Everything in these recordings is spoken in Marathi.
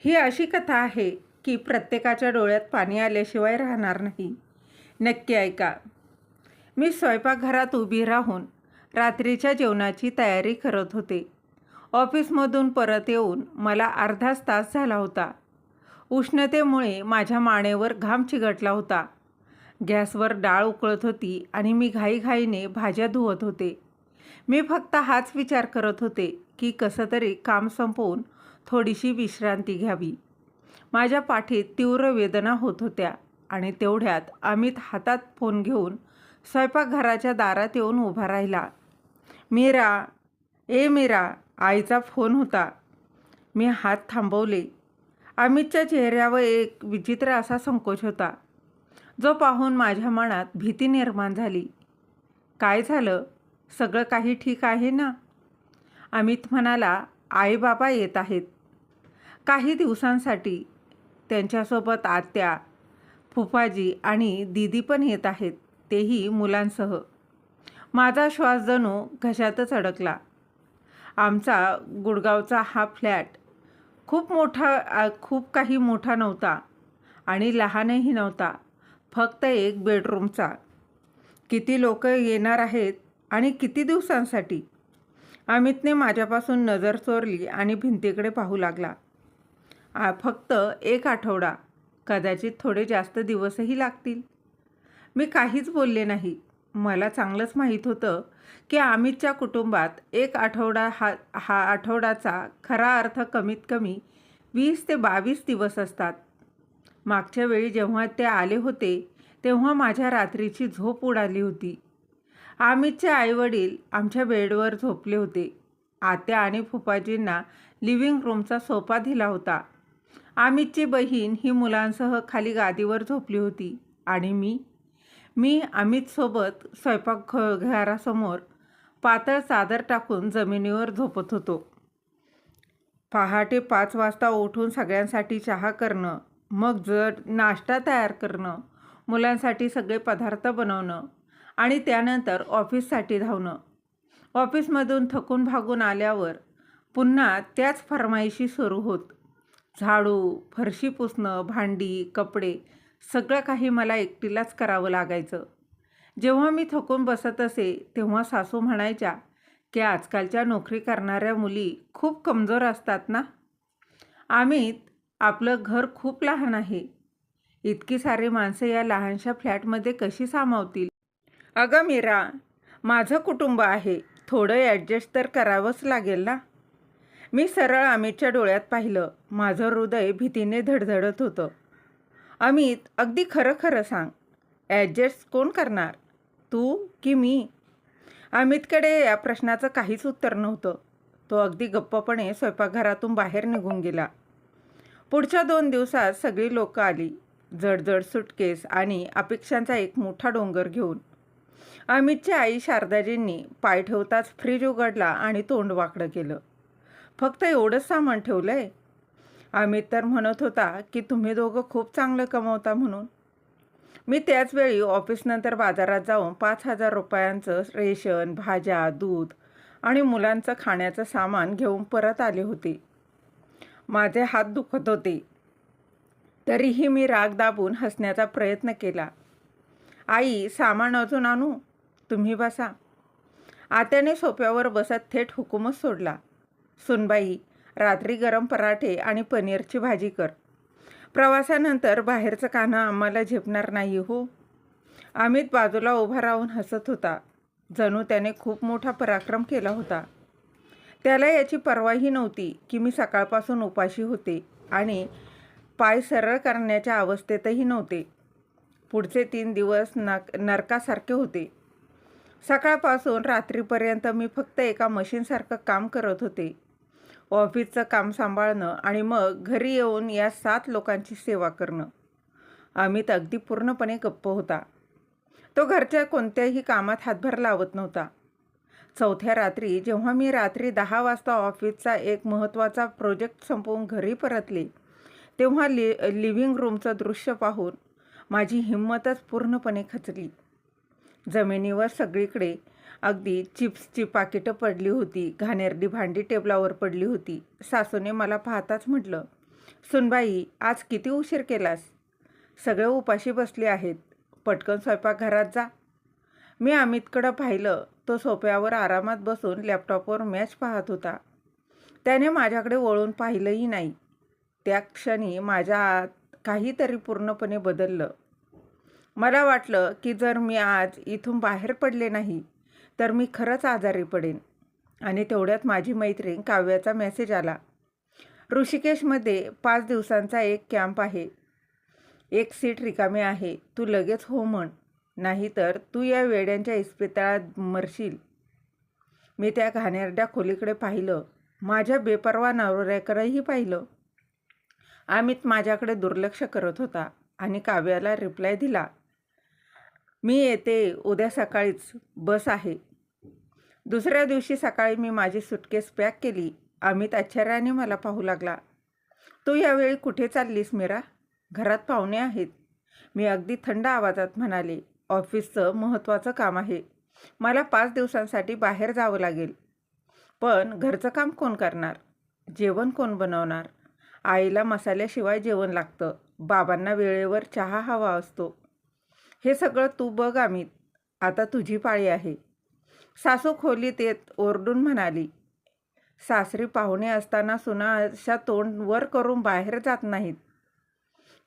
ही अशी कथा आहे की प्रत्येकाच्या डोळ्यात पाणी आल्याशिवाय राहणार नाही. नक्की ऐका. मी स्वयंपाकघरात उभी राहून रात्रीच्या जेवणाची तयारी करत होते. ऑफिसमधून परत येऊन मला अर्धाच तास झाला होता. उष्णतेमुळे माझ्या मानेवर घाम चिघटला होता. गॅसवर डाळ उकळत होती आणि मी घाईघाईने भाज्या धुवत होते. मी फक्त हाच विचार करत होते की कसं तरी काम संपवून थोडीशी विश्रांती घ्यावी. माझ्या पाठीत तीव्र वेदना होत होत्या आणि तेवढ्यात अमित हातात फोन घेऊन स्वयंपाकघराच्या दारात येऊन उभा राहिला. मीरा, ए मीरा, आईचा फोन होता. मी हात थांबवले. अमितच्या चेहऱ्यावर एक विचित्र असा संकोच होता, जो पाहून माझ्या मनात भीती निर्माण झाली. काय झालं? सगळं काही ठीक आहे ना? अमित म्हणाला, आई बाबा येत आहेत काही दिवसांसाठी. त्यांच्यासोबत आत्या, फुफाजी आणि दीदी पण येत आहेत, तेही मुलांसह. माझा श्वास जणू घशातच अडकला. आमचा गुडगावचा हा फ्लॅट खूप काही मोठा नव्हता आणि लहानही नव्हता. फक्त एक बेडरूमचा. किती लोक येणार आहेत आणि किती दिवसांसाठी? अमितने माझ्यापासून नजर चोरली आणि भिंतीकडे पाहू लागला. फक्त 1 आठवडा, कदाचित थोडे जास्त दिवसही लागतील. मी काहीच बोलले नाही. मला चांगलंच माहीत होतं की अमितच्या कुटुंबात 1 आठवडा हा आठवड्याचा खरा अर्थ कमीत कमी 20 ते 22 दिवस असतात. मागच्या वेळी जेव्हा ते आले होते तेव्हा माझ्या रात्रीची झोप उडाली होती. अमितचे आईवडील आमच्या बेडवर झोपले होते. आत्या आणि फुफाजींना लिव्हिंग रूमचा सोफा दिला होता. अमितची बहीण ही मुलांसह खाली गादीवर झोपली होती आणि मी अमितसोबत स्वयंपाकघरासमोर पातळ चादर टाकून जमिनीवर झोपत होतो. पहाटे 5 वाजता उठून सगळ्यांसाठी चहा करणं, मग जड नाश्ता तयार करणं, मुलांसाठी सगळे पदार्थ बनवणं आणि त्यानंतर ऑफिससाठी धावणं. ऑफिसमधून थकून भागून आल्यावर पुन्हा त्याच फरमाईशी सुरू होत. झाडू, फरशी पुसणं, भांडी, कपडे सगळं काही मला एकटीलाच करावं लागायचं. जेव्हा मी थकून बसत असे तेव्हा सासू म्हणायच्या की आजकालच्या नोकरी करणाऱ्या मुली खूप कमजोर असतात ना. अमित, आपलं घर खूप लहान आहे. इतकी सारी माणसं या लहानशा फ्लॅटमध्ये कशी सामावतील? अगं मीरा, माझं कुटुंब आहे. थोडं ॲडजस्ट तर करावंच लागेल ना. मी सरळ अमितच्या डोळ्यात पाहिलं. माझं हृदय भीतीने धडधडत होतं. अमित, अगदी खरं खरं सांग, ॲडजस्ट कोण करणार, तू की मी? अमितकडे या प्रश्नाचं काहीच उत्तर नव्हतं. तो अगदी गप्पपणे स्वयंपाकघरातून बाहेर निघून गेला. पुढच्या 2 दिवसात सगळी लोकं आली, जडजड सुटकेस आणि अपेक्षांचा एक मोठा डोंगर घेऊन. अमितच्या आई शारदाजींनी पाय ठेवताच फ्रीज उघडला आणि तोंड वाकडं केलं. फक्त एवढंच सामान ठेवलंय? अमित तर म्हणत होता की तुम्ही दोघं खूप चांगलं कमवता म्हणून. मी त्याचवेळी ऑफिसनंतर बाजारात जाऊन 5,000 रुपयांचं रेशन, भाज्या, दूध आणि मुलांचं खाण्याचं सामान घेऊन परत आले होते. माझे हात दुखत होते. तरीही मी राग दाबून हसण्याचा प्रयत्न केला. आई, सामान अजून आणू? तुम्ही बसा. आत्याने सोफ्यावर बसत थेट हुकूमच सोडला. सुनबाई, रात्री गरम पराठे आणि पनीरची भाजी कर. प्रवासानंतर बाहेरचं खाणं आम्हाला झेपणार नाही हो. अमित बाजूला उभा राहून हसत होता. जणू त्याने खूप मोठा पराक्रम केला होता. त्याला याची पर्वाही नव्हती की मी सकाळपासून उपाशी होते आणि पाय सरळ करण्याच्या अवस्थेतही नव्हते. पुढचे 3 दिवस नरकासारखे होते. सकाळपासून रात्रीपर्यंत मी फक्त एका मशीनसारखं काम करत होते. ऑफिसचं काम सांभाळणं आणि मग घरी येऊन या 7 लोकांची सेवा करणं. अमित अगदी पूर्णपणे गप्प होता. तो घरच्या कोणत्याही कामात हातभार लावत नव्हता. चौथ्या रात्री जेव्हा मी रात्री 10 वाजता ऑफिसचा एक महत्त्वाचा प्रोजेक्ट संपवून घरी परतले तेव्हा लिव्हिंग रूमचं दृश्य पाहून माझी हिंमतच पूर्णपणे खचली. जमिनीवर सगळीकडे अगदी चिप्सची पाकिटं पडली होती. घाणेरडी भांडी टेबलावर पडली होती. सासूने मला पाहताच म्हटलं, सुनबाई, आज किती उशीर केलास? सगळे उपाशी बसले आहेत. पटकन स्वयंपाकघरात जा. मी अमितकडं पाहिलं. तो सोफ्यावर आरामात बसून लॅपटॉपवर मॅच पाहत होता. त्याने माझ्याकडे वळून पाहिलंही नाही. त्या क्षणी माझ्या आत काहीतरी पूर्णपणे बदललं. मला वाटलं की जर मी आज इथून बाहेर पडले नाही तर मी खरंच आजारी पडेन. आणि तेवढ्यात माझी मैत्रीण काव्याचा मेसेज आला. ऋषिकेशमध्ये 5 दिवसांचा एक कॅम्प आहे. एक सीट रिकामी आहे. तू लगेच हो म्हण, नाहीतर तू या वेड्यांच्या इस्पितळात मरशील. मी त्या घाणेरड्या खोलीकडे पाहिलं. माझ्या बेपर्वा नवऱ्याकडेही पाहिलं. अमित माझ्याकडे दुर्लक्ष करत होता आणि काव्याला रिप्लाय दिला, मी येते, उद्या सकाळीच बस आहे. दुसऱ्या दिवशी सकाळी मी माझी सुटकेस पॅक केली. अमित आश्चर्याने मला पाहू लागला. तू यावेळी कुठे चाललीस मीरा? घरात पाहुणे आहेत. मी अगदी थंड आवाजात म्हणाले, ऑफिसचं महत्त्वाचं काम आहे. मला 5 दिवसांसाठी बाहेर जावं लागेल. पण घरचं काम कोण करणार? जेवण कोण बनवणार? आईला मसाल्याशिवाय जेवण लागतं. बाबांना वेळेवर चहा हवा असतो. हे सगळं तू बघ अमित. आता तुझी पाळी आहे. सासू खोलीत येत ओरडून म्हणाली, सासरी पाहुणे असताना सुना अशा तोंड वर करून बाहेर जात नाहीत.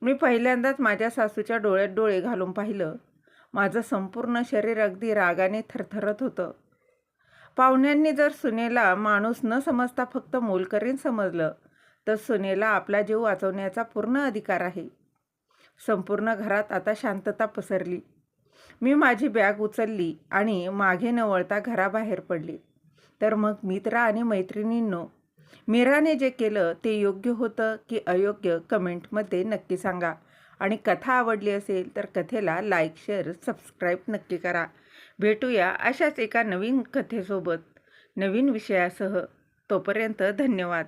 मी पहिल्यांदाच माझ्या सासूच्या डोळ्यात डोळे घालून पाहिलं. माझं संपूर्ण शरीर अगदी रागाने थरथरत होतं. पाहुण्यांनी जर सुनेला माणूस न समजता फक्त मोलकरीण समजलं तर सुनेला आपला जीव वाचवण्याचा पूर्ण अधिकार आहे. संपूर्ण घरात आता शांतता पसरली. मी माझी बॅग उचलली आणि मागे न वळता घराबाहेर पडले. तर मग मित्र आणि मैत्रिणींनो, मीराने जे केलं ते योग्य होतं की अयोग्य कमेंटमध्ये नक्की सांगा. आणि कथा आवडली असेल तर कथेला लाईक, शेअर, सबस्क्राईब नक्की करा. भेटूया अशाच एका नवीन कथेसोबत, नवीन विषयासह. तोपर्यंत धन्यवाद.